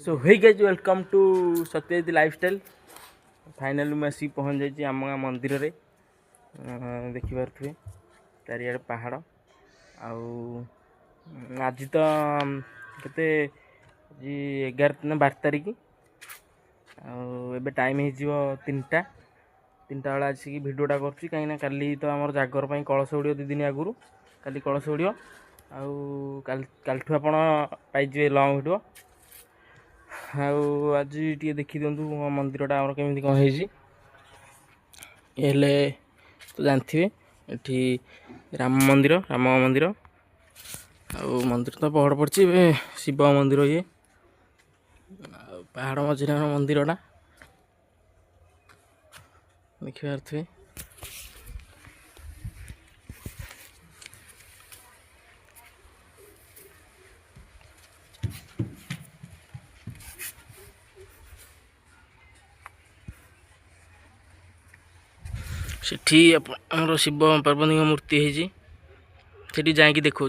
So hey guys welcome to Satyajit lifestyle. Finally मैं आसिक पहुँच जाइए आम गाँ मंदिर रे। देखिपे चारियाडे पहाड़ आज तो केते 11 ना 12 तारिख आ टाइम हो 3टा बेला आसिक भिडियोटा करुँच कहीं काली तो आम जागर पर कलश उड़ो 2 दिन आगु काली कलश उड़ो कालठू आपण पाइजे लंग भिडियो आज टे देखी दिंतु मंदिरटा आमर केमी कौन है तो जानते ये राम मंदिर मंदिर तो पहाड़ पड़ी शिव मंदिर ये पहाड़ मझे मंदिरटा देखी पारे। सेठी आमर शिव पार्वती मूर्ति है जाकि देखा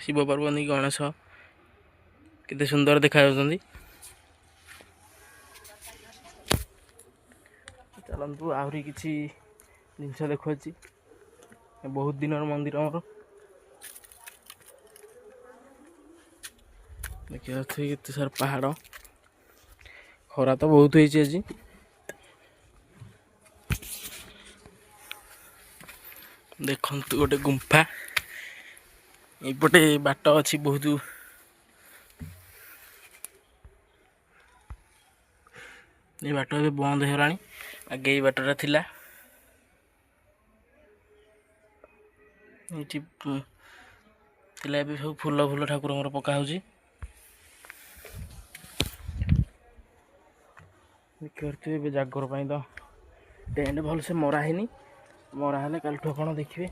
शिव पार्वती गणेश केते सुंदर देखा चलतु आहरी किसी जिनस देखा बहुत दिन मंदिर आमर देखिए केते सारा पहाड़ खरा तो बहुत होती आज देखु गोटे गुंफा यपटे बाट अच्छी बहुत ये बाट ए बंद हो आगे ये बाटा थिला सब फूल फूल ठाकुर पका हो देखिए जागर तो टेंट भल से मराहनी मराहले कालठू आप देखिए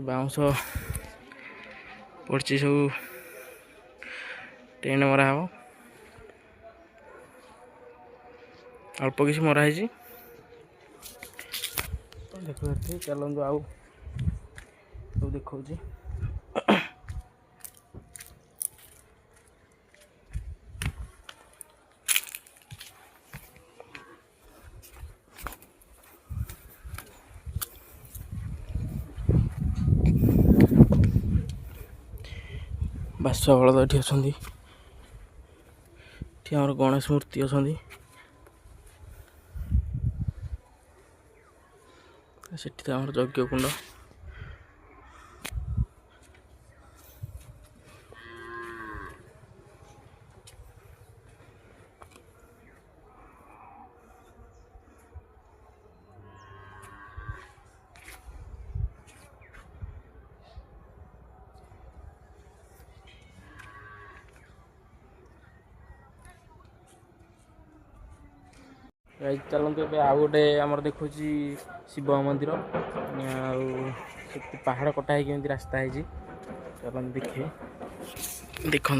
बाउंश पड़ी सब टेंट मरा हम अल्प किसी मराही देखिए चलतु आउ सब देखा बासुआ बलद ये अच्छा आम गणेश मूर्ति अच्छा से आम यज्ञ कुंड चलते आउ गोटे आमर देखु शिव मंदिर पहाड़ कटा है रास्ता है चल देखिए देखु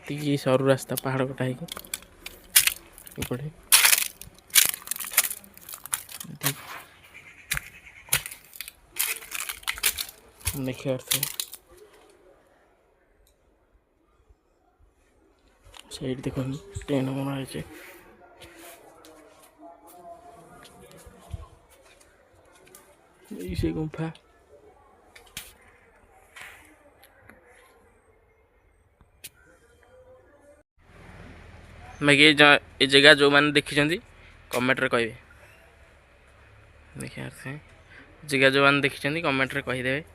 के सरू रास्ता पहाड़ कटा है देखिए से देखो ट्रेन बना है से गुंफा बाकी ये जगह जो मैंने देखी कमेंट रे कहे देखिए जगह जो मैंने देखी कमेंट रे कहीदेवे।